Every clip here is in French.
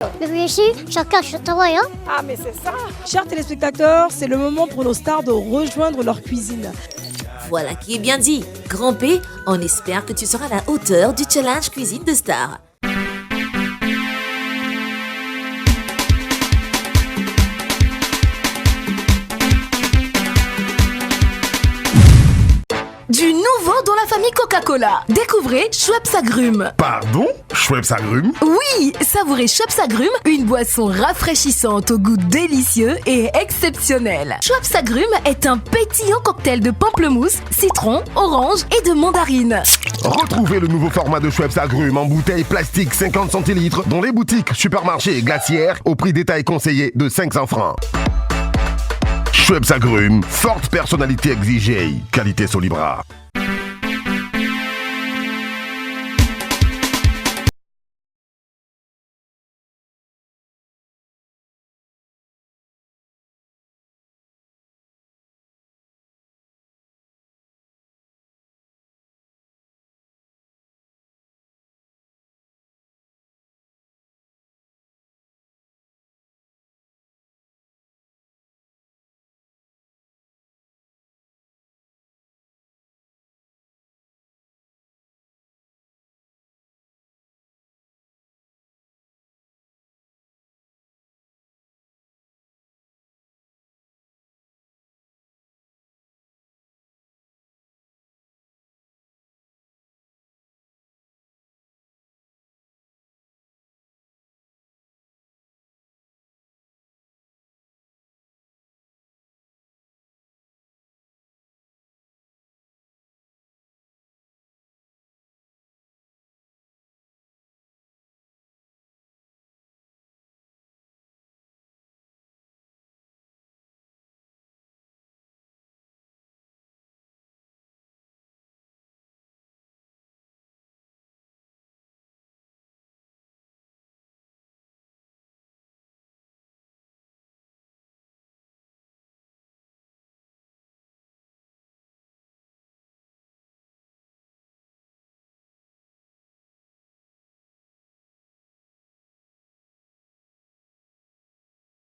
Mais ici, chacun son travail, hein. Ah, mais c'est ça. Chers téléspectateurs, c'est le moment pour nos stars de rejoindre leur cuisine. Voilà qui est bien dit. Grand P, on espère que tu seras à la hauteur du challenge cuisine de star. Du nouveau dans la famille Coca-Cola. Découvrez Schweppes Agrumes. Pardon? Schweppes Agrumes? Oui, savourez Schweppes Agrumes, une boisson rafraîchissante au goût délicieux et exceptionnel. Schweppes Agrumes est un pétillant cocktail de pamplemousse, citron, orange et de mandarine. Retrouvez le nouveau format de Schweppes Agrumes en bouteille plastique 50 centilitres dans les boutiques, supermarchés et glacières au prix détail conseillé de 500 francs. Schweppes Agrumes, forte personnalité exigée, qualité Solibra.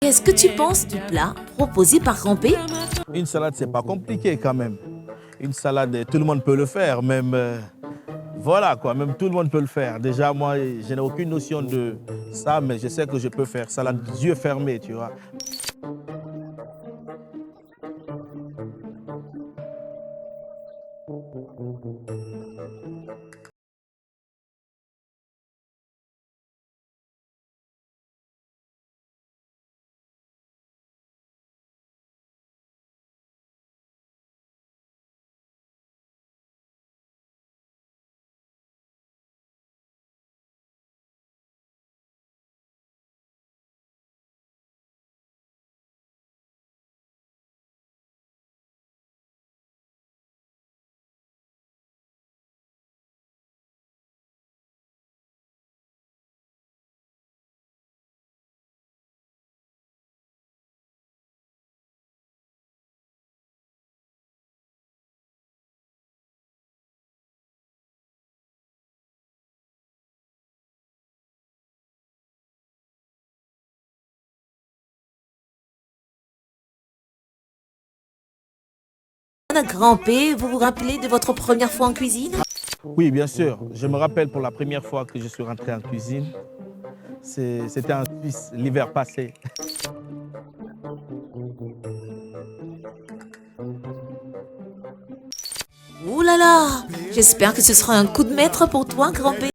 Qu'est-ce que tu penses du plat proposé par Grand P? Une salade, c'est pas compliqué quand même. Une salade, tout le monde peut le faire, même voilà quoi, même tout le monde peut le faire. Déjà, moi, je n'ai aucune notion de ça, mais je sais que je peux faire salade yeux fermés, tu vois. Grand P, vous vous rappelez de votre première fois en cuisine? Oui, bien sûr. Je me rappelle pour la première fois que je suis rentré en cuisine. C'était en Suisse, l'hiver passé. Ouh là là! J'espère que ce sera un coup de maître pour toi, Grand P.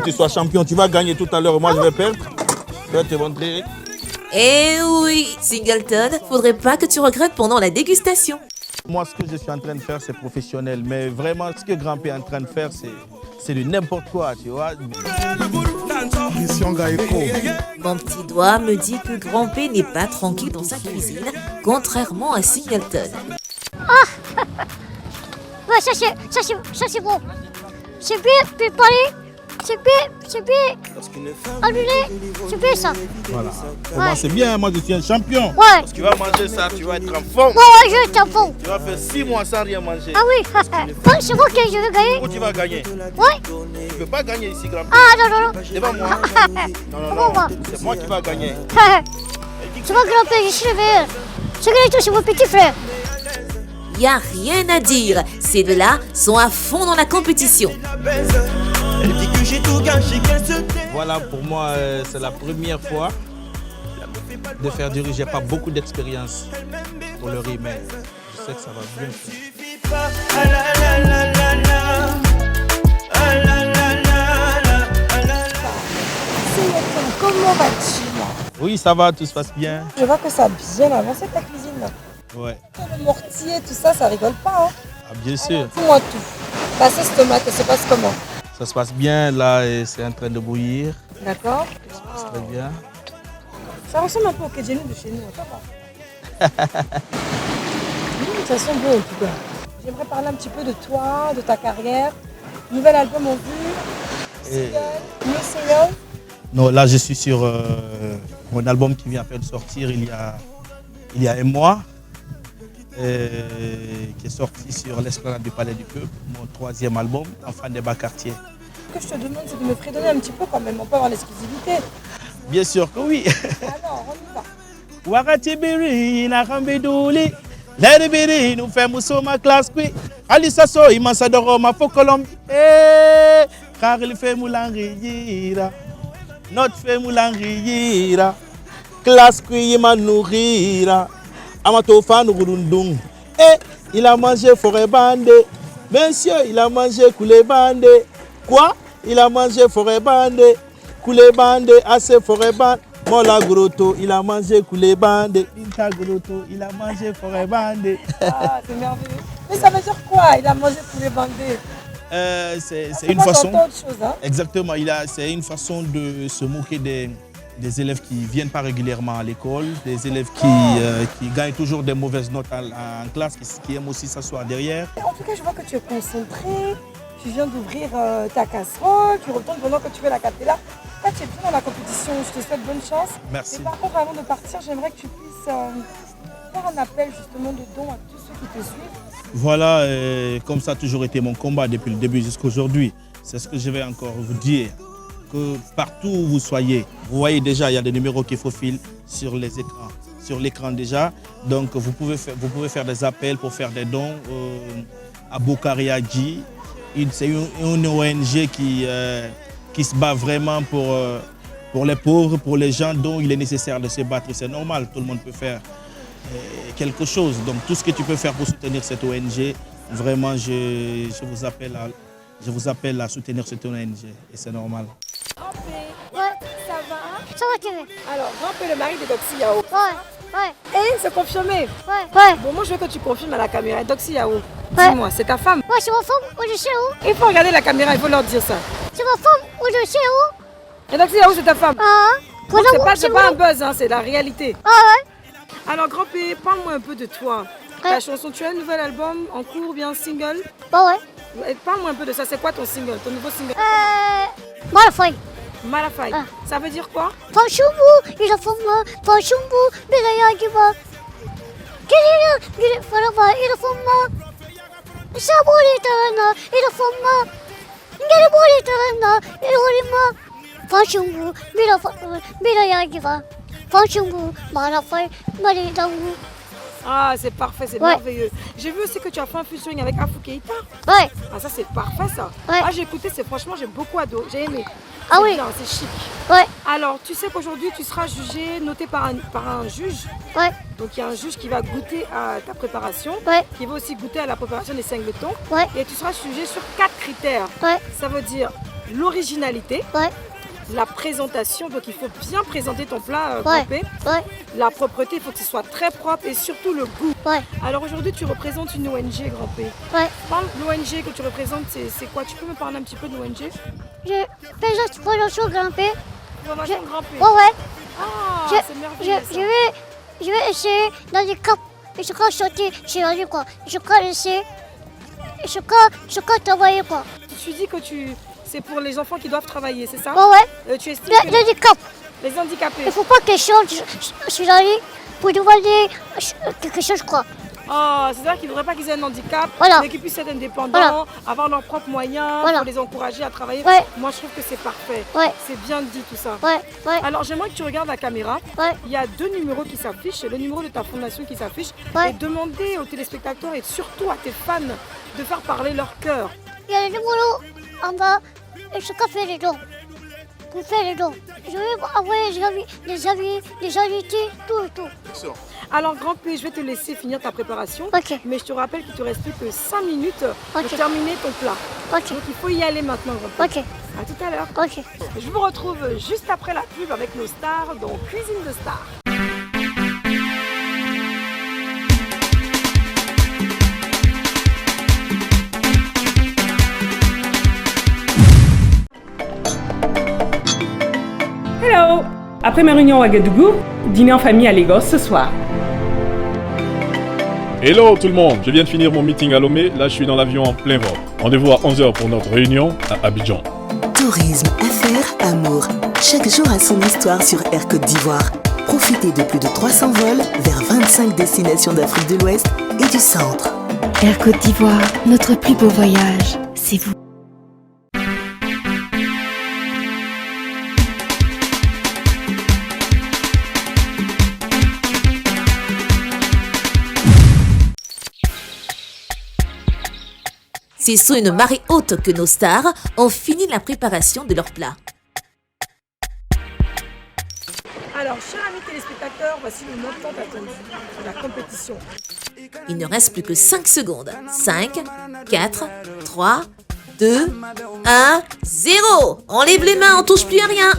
Tu sois champion, tu vas gagner tout à l'heure, moi je vais perdre. Je vais te montrer. Eh oui, Singleton, faudrait pas que tu regrettes pendant la dégustation. Moi, ce que je suis en train de faire, c'est professionnel. Mais vraiment, ce que Grand P est en train de faire, c'est de n'importe quoi, tu vois. Mon petit doigt me dit que Grand P n'est pas tranquille dans sa cuisine, contrairement à Singleton. Ouais, ça c'est bon. C'est bien préparé. C'est bien annulé. C'est bien ça. Voilà. Pour moi, c'est bien, moi je suis un champion. Ouais. Parce que tu vas manger ça, tu vas être en forme. Ouais, je t'en fous. Tu vas faire 6 mois sans rien manger. Ah oui, c'est moi que je veux gagner. Où tu vas gagner? Ouais. Tu ne peux pas gagner ici, Grand P. Ah non. Devant moi. Non, Comment moi? c'est moi qui va gagner. C'est moi grand-père, je suis le meilleur. Ce gars c'est mon petit frère. Y a rien à dire, ces deux-là sont à fond dans la compétition. Voilà, pour moi, c'est la première fois de faire du riz. J'ai pas beaucoup d'expérience pour le riz, mais je sais que ça va bien faire. Comment vas-tu là? Oui, ça va, tout se passe bien. Je vois que ça a bien avancé ta cuisine là. Ouais, Le mortier, tout ça, ça rigole pas. Hein. ah, bien sûr. Dis-moi tout. Ta sauce tomate, ça se passe comment? Ça se passe bien, là, et c'est en train de bouillir. D'accord. Ça se passe très bien. Ça ressemble un peu au Kedjeni de chez nous, ça va. Ça sent bon en tout cas. J'aimerais parler un petit peu de toi, de ta carrière. Nouvel album en vue. Et- New single. Non, là, je suis sur mon album qui vient à peine de sortir il y a un mois, qui est sorti sur l'Esplanade du Palais du Peuple, mon 3e album, Enfant des bas quartiers. Ce que je te demande, c'est de me fredonner un petit peu quand même. On peut avoir l'exclusivité. Bien sûr que oui. Alors, on y va. Wakatibiri na kambiduli, leribiri nous fait ma classe qui, Alissa so imasa doro ma fokolom, car il fait moulangira, notre fait moulangira, classe qui ma nourrira, amato fan rundung, il a mangé forêt bandé, monsieur il a mangé coulé bandé, quoi? Il a mangé forêt bandé, coulé bandé, assez forêt bandé. Mola Grotto, il a mangé coulé bandé. Inta Grotto, il a mangé forêt bandé. Ah, c'est merveilleux. Mais ça veut dire quoi? Il a mangé tous les bandés. C'est C'est une pas façon. autre chose, hein? Exactement, c'est une façon de se moquer des élèves qui ne viennent pas régulièrement à l'école, des élèves qui gagnent toujours des mauvaises notes en classe, qui aiment aussi s'asseoir derrière. En tout cas, je vois que tu es concentré. Tu viens d'ouvrir ta casserole. Tu retournes pendant que tu fais la capella. Là, tu es bien dans la compétition. Je te souhaite bonne chance. Merci. Et par contre, avant de partir, j'aimerais que tu puisses faire un appel justement de dons à tous ceux qui te suivent. Voilà, comme ça a toujours été mon combat depuis le début jusqu'à aujourd'hui. C'est ce que je vais encore vous dire. Que partout où vous soyez, vous voyez déjà, il y a des numéros qui faufilent sur les écrans. Sur l'écran déjà. Donc vous pouvez faire des appels pour faire des dons à Bokariadji. C'est une ONG qui se bat vraiment pour les pauvres, pour les gens dont il est nécessaire de se battre. C'est normal, tout le monde peut faire quelque chose. Donc tout ce que tu peux faire pour soutenir cette ONG, vraiment je vous appelle à soutenir cette ONG et c'est normal. Ouais. Ça va? Ça va, tu veux? Alors, Grand-Père, le mari de Doxy Yao. Ouais. Et c'est confirmé. Ouais. Bon, moi, je veux que tu confirmes à la caméra. Doxy Yao, Ouais. dis-moi, c'est ta femme? Ouais, c'est ma femme, où je sais où? Il faut regarder la caméra, il faut leur dire ça. C'est ma femme, où je sais où? Et Doxy Yao, c'est ta femme? Ah, Donc, voilà, c'est pas un buzz, hein, c'est la réalité. Ah ouais? Alors, Grand-Père, parle-moi un peu de toi. Ta chanson, tu as un nouvel album en cours, bien single? Bah ouais. Parle-moi un peu de ça. C'est quoi ton single, ton nouveau single? Moi la feuille. Malafai. Ah. Ça veut dire quoi? Fanchumbu, il a fumé, Fanchumbu, Bilayagima. Il a fumé. Sabori Tarana, il a fumé. Gelibori Tarana, il a Fanchumbu, Bilayagima. Fanchumbu, Malafai, Maridangu. Ah, c'est parfait, c'est Ouais. merveilleux. J'ai vu aussi que tu as fait un featuring avec Afou Keita. Ouais. Ah, ça, c'est parfait, ça. Ouais. Ah, j'ai écouté, franchement, j'ai beaucoup adoré. J'ai aimé. Ah C'est oui. bien, c'est chic. Ouais. Alors, tu sais qu'aujourd'hui, tu seras jugé, noté par un juge. Ouais. Donc, il y a un juge qui va goûter à ta préparation, Ouais. qui va aussi goûter à la préparation des singletons. Ouais. Et tu seras jugé sur 4 critères. Ouais. Ça veut dire l'originalité, Ouais, la présentation, donc il faut bien présenter ton plat ouais, Grand P. ouais, La propreté, il faut que ce soit très propre et surtout le goût. ouais, Alors aujourd'hui, tu représentes une ONG Grand P. ouais. Parle de l'ONG que tu représentes, c'est quoi? Tu peux me parler un petit peu de l'ONG? Je fais juste pour le show grimper. Fondation Grand P. Ouais, ouais. Ah, Je, c'est merveilleux ça. je vais essayer dans les caps. Et je crois sauter chez la vie, quoi. Je crois essayer. Je crois travailler, quoi. Tu dis que c'est pour les enfants qui doivent travailler, c'est ça? Ouais, ouais. Tu estimes que Les caps. les handicapés. Il faut pas qu'ils chantent sur la vie pour demander quelque chose, quoi. Oh, c'est-à-dire qu'ils ne devraient pas qu'ils aient un handicap, Voilà. mais qu'ils puissent être indépendants, Voilà. avoir leurs propres moyens, Voilà. pour les encourager à travailler. Ouais. Moi, je trouve que c'est parfait. Ouais. C'est bien dit tout ça. Ouais, ouais, Alors, j'aimerais que tu regardes la caméra. ouais. Il y a 2 numéros qui s'affichent, le numéro de ta fondation qui s'affiche. Ouais. Et demander aux téléspectateurs et surtout à tes fans de faire parler leur cœur. Il y a le numéro en bas. Et je crois faire les dons. Pour faire les dons. Je vais envoyer les invités, tout et tout. Alors, Grand P, je vais te laisser finir ta préparation. Ok. Mais je te rappelle qu'il te reste plus que 5 minutes Ok. pour terminer ton plat. Ok, Donc, il faut y aller maintenant, Grand P. ok, À tout à l'heure. ok. Je vous retrouve juste après la pub avec nos stars dans Cuisine de Stars. Hello! Après ma réunion à Ouagadougou, dîner en famille à Lagos ce soir. Hello tout le monde, je viens de finir mon meeting à Lomé, là je suis dans l'avion en plein vol. Rendez-vous à 11h pour notre réunion à Abidjan. Tourisme, affaires, amour. Chaque jour a son histoire sur Air Côte d'Ivoire. Profitez de plus de 300 vols vers 25 destinations d'Afrique de l'Ouest et du Centre. Air Côte d'Ivoire, notre plus beau voyage, c'est vous. C'est sous une marée haute que nos stars ont fini la préparation de leur plat. Alors, chers amis téléspectateurs, voici le montant attendu de la compétition. Il ne reste plus que 5 secondes. 5, 4, 3, 2, 1, 0. Enlève les mains, on touche plus à rien.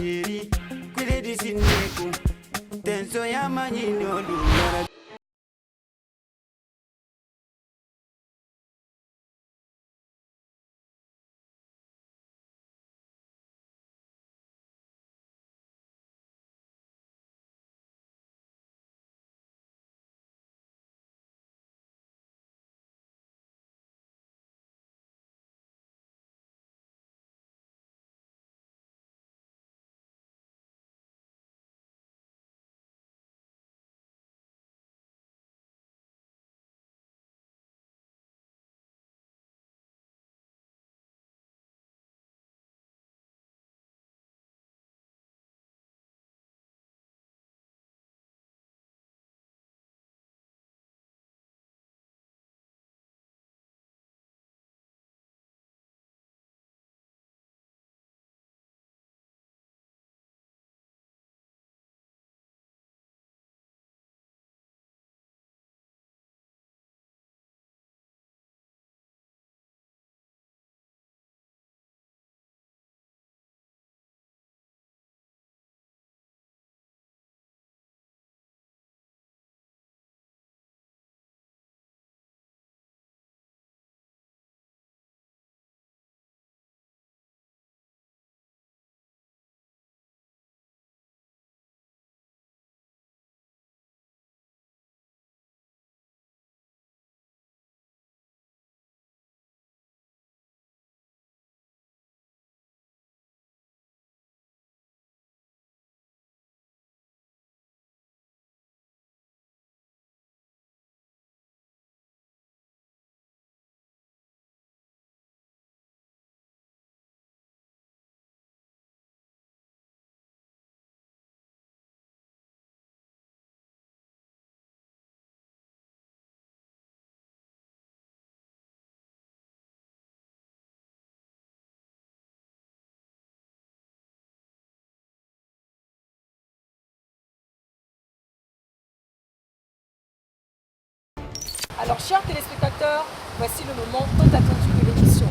Alors, chers téléspectateurs, voici le moment tant attendu de l'émission.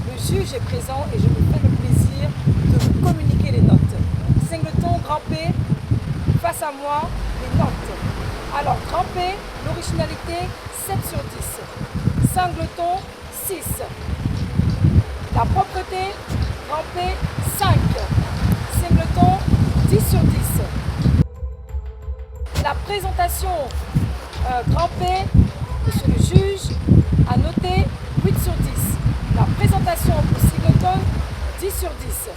Le juge est présent et je me fais le plaisir communiquer les notes. Singleton, grand P, face à moi, les notes. Alors, grand P, l'originalité, 7 sur 10. Singleton, 6. La propreté, grand P, 5. Singleton, 10 sur 10. La présentation, grand P, monsieur le juge, a noté 8 sur 10. La présentation pour Singleton, 10 sur 10.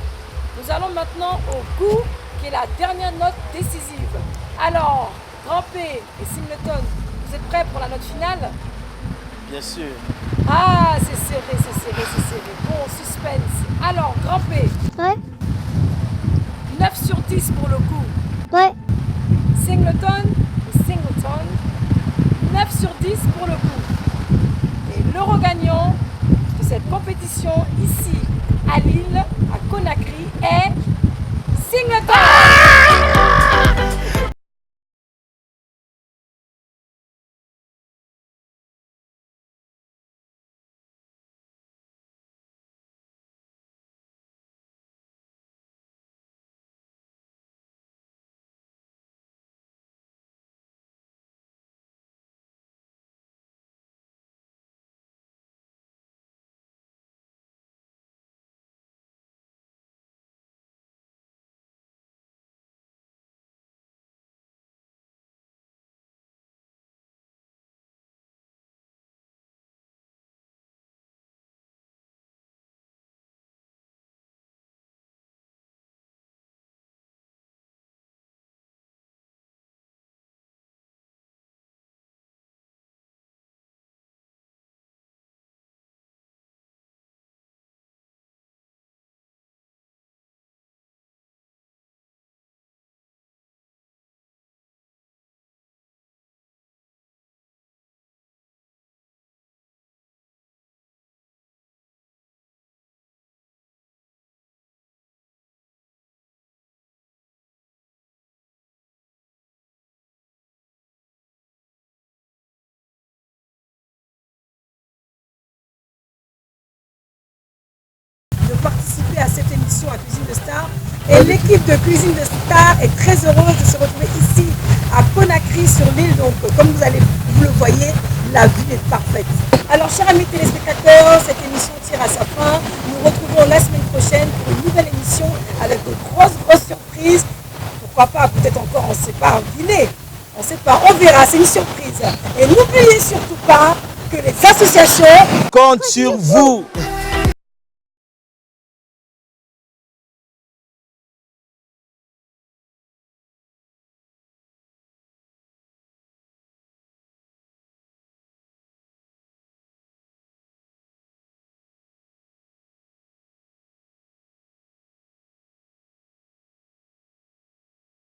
Nous allons maintenant au goût, qui est la dernière note décisive. Alors, grand P et Singleton, vous êtes prêts pour la note finale? Bien sûr. Ah, c'est serré, c'est serré, c'est serré. Bon, suspense. Alors, grand P. Ouais. 9 sur 10 pour le goût. Ouais. Singleton, 9 sur 10 pour le goût. Et l'euro gagnant de cette compétition ici à Lille, à Conakry, est Singleton. De participer à cette émission à Cuisine de Star. Et l'équipe de Cuisine de Star est très heureuse de se retrouver ici à Conakry sur l'île. Donc comme vous le voyez, la vue est parfaite. Alors chers amis téléspectateurs, cette émission tire à sa fin. Nous nous retrouvons la semaine prochaine pour une nouvelle émission avec de grosses surprises. Pourquoi pas, peut-être encore, on ne sait pas, un dîner. On ne sait pas, on verra, c'est une surprise. Et n'oubliez surtout pas que les associations comptent sur vous.